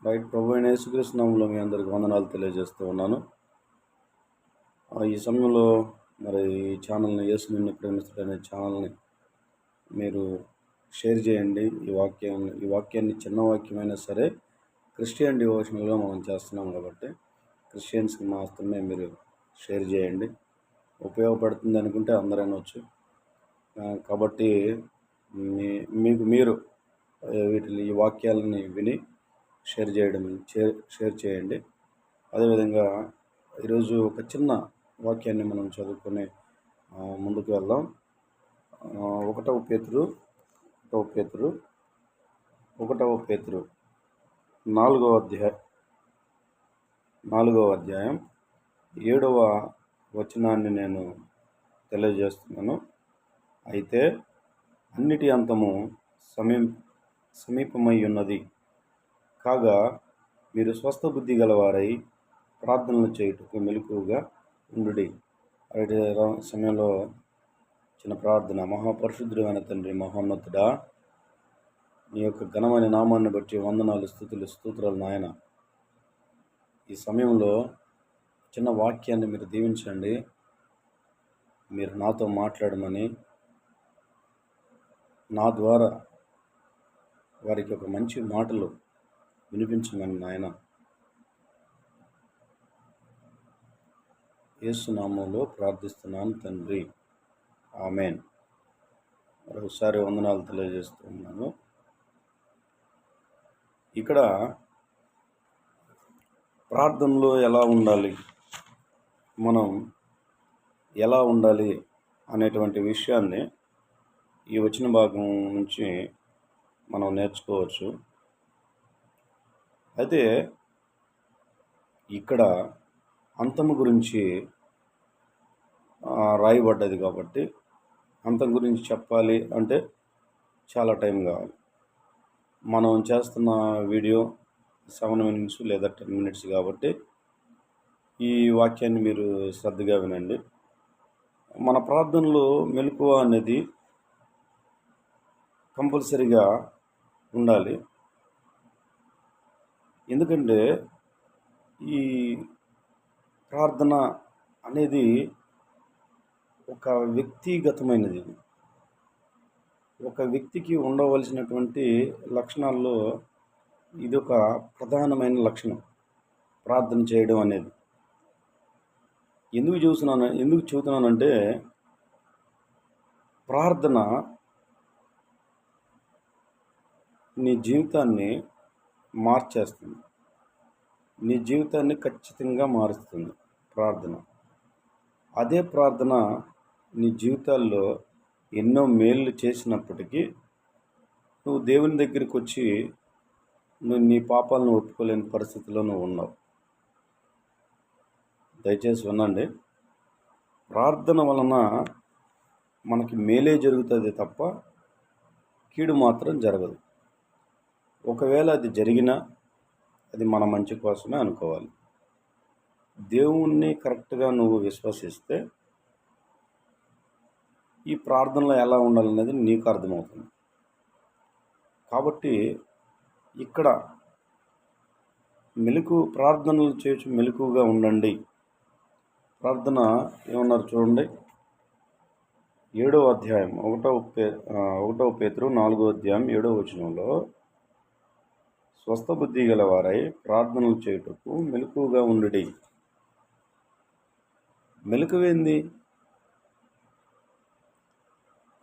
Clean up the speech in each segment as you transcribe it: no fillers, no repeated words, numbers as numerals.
Right. ప్రభు అయిన యేసుక్రీస్తు నామములో మీ అందరికి వందనాలు తెలియజేస్తూ ఉన్నాను. ఈ సమయంలో మరి ఈ ఛానల్ని, యేసు నిన్ను ప్రేమిస్తుడు అనే ఛానల్ని మీరు షేర్ చేయండి. ఈ వాక్యాన్ని చిన్న వాక్యమైనా సరే క్రిస్టియన్ డివోషనల్గా మనం చేస్తున్నాం కాబట్టి క్రిస్టియన్స్కి మాత్రమే మీరు షేర్ చేయండి. ఉపయోగపడుతుంది అనుకుంటే అందరూ అనవచ్చు. కాబట్టి మీకు మీరు ఈ వాక్యాలని విని షేర్ చేయండి. అదేవిధంగా ఈరోజు ఒక చిన్న వాక్యాన్ని మనం చదువుకొని ముందుకు వెళ్దాం. 1 పేతురు 4వ అధ్యాయం 7వ వచనాన్ని నేను తెలియజేస్తున్నాను. అయితే అన్నిటి అంతము సమీపమై ఉన్నది కాగా మీరు స్వస్థ బుద్ధి గలవారై ప్రార్థనలు చేయుటకు మెలకువగా ఉండుడి. అదే సమయంలో చిన్న ప్రార్థన. మహాపరిశుద్ధుడైన తండ్రి, మహోన్నతుడా, నీ యొక్క ఘనమైన నామాన్ని బట్టి వందనాలు, స్తోత్రాలు నాయన. ఈ సమయంలో చిన్న వాక్యాన్ని మీరు దీవించండి. మీరు నాతో మాట్లాడమని, నా ద్వారా వారికి ఒక మంచి మాటలు వినిపించమని నాయన యేసు నామములో ప్రార్థిస్తున్నాను తండ్రి, ఆమెన్. మరొకసారి వందనాలు తెలియజేస్తున్నాను. ఇక్కడ ప్రార్థనలో ఎలా ఉండాలి, మనం ఎలా ఉండాలి అనేటువంటి విషయాన్ని ఈ వచన భాగం నుంచి మనం నేర్చుకోవచ్చు. అయితే ఇక్కడ అంతము గురించి రాయబడ్డది కాబట్టి అంతం గురించి చెప్పాలి అంటే చాలా టైం కావాలి. మనం చేస్తున్న వీడియో 7 minutes లేదా 10 minutes కాబట్టి ఈ వాక్యాన్ని మీరు శ్రద్ధగా వినండి. మన ప్రార్థనలో మెలకువ అనేది కంపల్సరీగా ఉండాలి. ఎందుకంటే ఈ ప్రార్థన అనేది ఒక వ్యక్తిగతమైనది. ఒక వ్యక్తికి ఉండవలసినటువంటి లక్షణాల్లో ఇది ఒక ప్రధానమైన లక్షణం, ప్రార్థన చేయడం అనేది. ఎందుకు చెబుతున్నానంటే ప్రార్థన నీ జీవితాన్ని మార్చేస్తుంది. నీ జీవితాన్ని ఖచ్చితంగా మారుస్తుంది ప్రార్థన. అదే ప్రార్థన నీ జీవితాల్లో ఎన్నో మేళ్ళు చేసినప్పటికీ నువ్వు దేవుని దగ్గరికి వచ్చి నువ్వు నీ పాపాలను ఒప్పుకోలేని పరిస్థితిలో నువ్వు ఉన్నావు. దయచేసి వినండి. ప్రార్థన వలన మనకి మేలే జరుగుతుంది తప్ప కీడు మాత్రం జరగదు. ఒకవేళ అది జరిగినా అది మన మంచి కోసమే అనుకోవాలి. దేవుణ్ణి కరెక్ట్గా నువ్వు విశ్వసిస్తే ఈ ప్రార్థనలో ఎలా ఉండాలనేది నీకు అర్థమవుతుంది. కాబట్టి ఇక్కడ ప్రార్థనలు చేయొచ్చు, మెలకువగా ఉండండి. ప్రార్థన ఏమన్నారు చూడండి. 7వ అధ్యాయం 1 పేతురు 4వ అధ్యాయం 7వ వచనంలో స్వస్థ బుద్ధి గలవారై ప్రార్థనలు చేయుటకు మెలకువగా ఉండుడి. మెలకువేంది?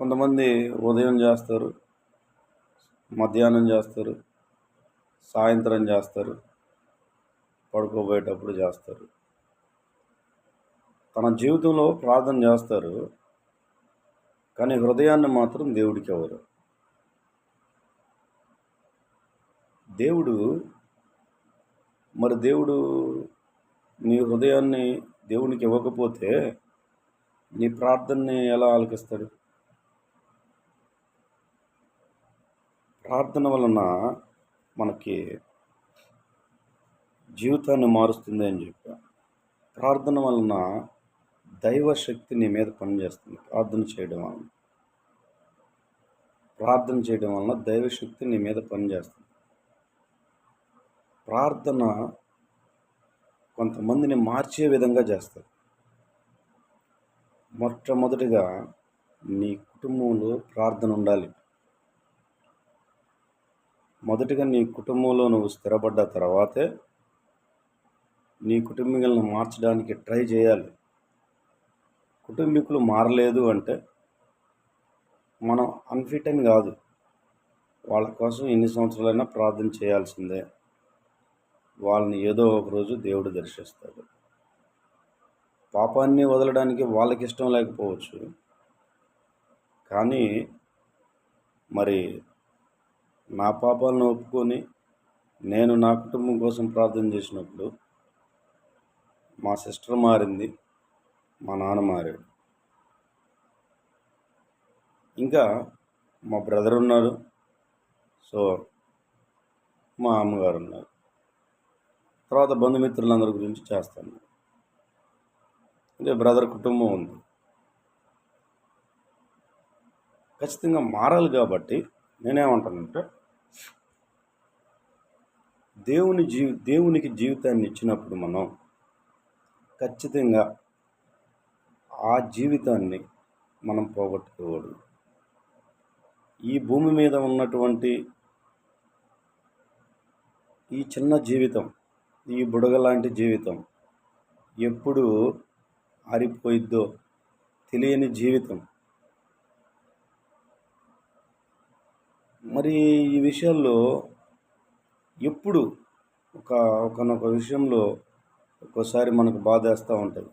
కొంతమంది ఉదయం చేస్తారు, మధ్యాహ్నం చేస్తారు, సాయంత్రం చేస్తారు, పడుకోబోయేటప్పుడు చేస్తారు. తన జీవితంలో ప్రార్థన చేస్తారు, కానీ హృదయాన్ని మాత్రం దేవుడికి ఇవ్వరు. దేవుడు నీ హృదయాన్ని దేవునికి ఇవ్వకపోతే నీ ప్రార్థనని ఎలా ఆలకిస్తాడు? ప్రార్థన వలన మనకి జీవితాన్ని మారుస్తుంది అని చెప్పా. ప్రార్థన వలన దైవశక్తి నీ మీద పనిచేస్తుంది. ప్రార్థన చేయడం వలన దైవశక్తి నీ మీద పనిచేస్తుంది. ప్రార్థన కొంతమందిని మార్చే విధంగా చేస్తుంది. మొట్టమొదటిగా నీ కుటుంబంలో ప్రార్థన ఉండాలి. మొదటిగా నీ కుటుంబంలో నువ్వు స్థిరపడ్డ తర్వాతే నీ కుటుంబీకులను మార్చడానికి ట్రై చేయాలి. కుటుంబీకులు మారలేదు అంటే మనం అన్ఫిట్ అని కాదు. వాళ్ళ కోసం ఎన్ని సంవత్సరాలైనా ప్రార్థన చేయాల్సిందే. వాళ్ళని ఏదో ఒక రోజు దేవుడు దర్శిస్తాడు. పాపాన్ని వదలడానికి వాళ్ళకి ఇష్టం లేకపోవచ్చు, కానీ మరి నా పాపాలను ఒప్పుకొని నేను నా కుటుంబం కోసం ప్రార్థన చేసినప్పుడు మా సిస్టర్ మారింది, మా నాన్న మారాడు, ఇంకా మా బ్రదర్ ఉన్నారు, సో మా అమ్మగారు ఉన్నారు, తర్వాత బంధుమిత్రులందరి గురించి చేస్తాను. అంటే బ్రదర్ కుటుంబం ఉంది, ఖచ్చితంగా మారాలి. కాబట్టి నేనేమంటానంటే దేవునికి జీవితాన్ని ఇచ్చినప్పుడు మనం ఖచ్చితంగా ఆ జీవితాన్ని మనం పోగొట్టుకోకూడదు. ఈ భూమి మీద ఉన్నటువంటి ఈ చిన్న జీవితం, ఈ బుడగ లాంటి జీవితం ఎప్పుడు ఆరిపోయిద్దో తెలియని జీవితం. మరి ఈ విషయాల్లో ఎప్పుడు ఒకనొక విషయంలో ఒక్కోసారి మనకు బాధేస్తూ ఉంటుంది.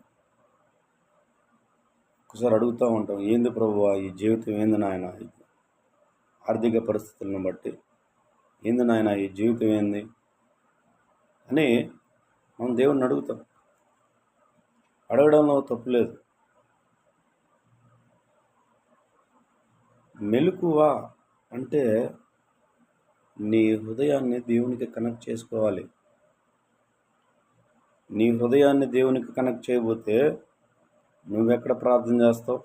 ఒకసారి అడుగుతూ ఉంటాం, ఏంది ప్రభువా ఈ జీవితం, ఏంది నాయన, ఆర్థిక పరిస్థితులను బట్టి ఏంది నాయన ఈ జీవితం ఏంది అని మనం దేవుణ్ణి అడుగుతాం. అడగడంలో తప్పులేదు. మెలకువ అంటే నీ హృదయాన్ని దేవునికి కనెక్ట్ చేసుకోవాలి. నీ హృదయాన్ని దేవునికి కనెక్ట్ చేయబోతే నువ్వెక్కడ ప్రార్థన చేస్తావు?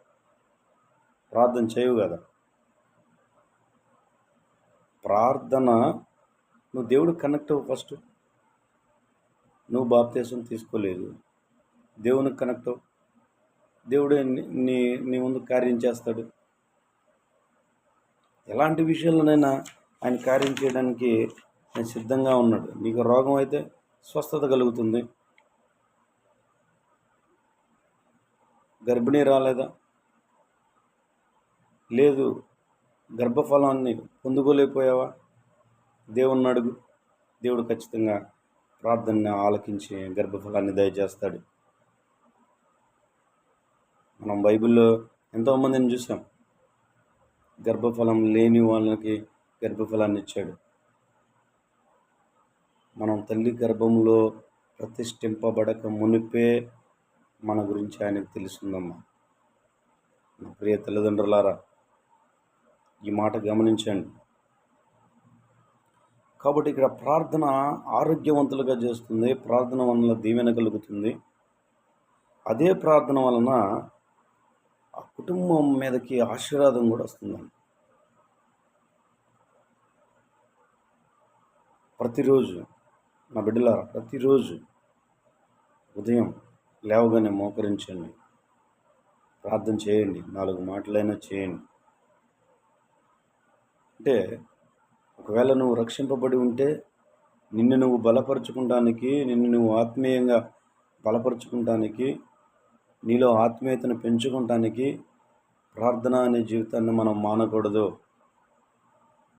ప్రార్థన చేయవు కదా. ప్రార్థన నువ్వు దేవుడికి కనెక్ట్ అవ్వు. ఫస్ట్ నువ్వు బాప్తీసం తీసుకోలేదు, దేవునికి కనెక్ట్ అవ్వు. దేవుడే నీ ముందు కార్యం చేస్తాడు. ఎలాంటి విషయాల్లోనైనా ఆయన కార్యం చేయడానికి ఆయన సిద్ధంగా ఉన్నాడు. నీకు రోగం అయితే స్వస్థత కలుగుతుంది. గర్భిణీ రాలేదా? లేదు. గర్భఫలాన్ని పొందుకోలేకపోయావా? దేవుణ్ణి అడుగు. దేవుడు ఖచ్చితంగా ప్రార్థనని ఆలకించి గర్భఫలాన్ని దయచేస్తాడు. మనం బైబిల్లో ఎంతోమందిని చూసాం, గర్భఫలం లేని వాళ్ళకి గర్భఫలాన్ని ఇచ్చాడు. మనం తల్లి గర్భంలో ప్రతిష్ఠింపబడక మునిపే మన గురించి ఆయనకు తెలుస్తుందమ్మా. నా ప్రియ తల్లిదండ్రులారా, ఈ మాట గమనించండి. కాబట్టి ఇక్కడ ప్రార్థన ఆరోగ్యవంతులుగా చేస్తుంది. ప్రార్థన వలన దీవెన కలుగుతుంది. అదే ప్రార్థన వలన ఆ కుటుంబం మీదకి ఆశీర్వాదం కూడా వస్తుందండి. ప్రతిరోజు నా బిడ్డలారా, ప్రతిరోజు ఉదయం లేవగానే మోకరించండి, ప్రార్థన చేయండి, 4 మాటలైనా చేయండి. అంటే ఒకవేళ నువ్వు రక్షింపబడి ఉంటే నిన్ను నువ్వు బలపరుచుకుంటానికి, నిన్ను నువ్వు ఆత్మీయంగా బలపరుచుకుంటానికి, నీలో ఆత్మీయతను పెంచుకుంటానికి ప్రార్థన అనే జీవితాన్ని మనం మానకూడదు.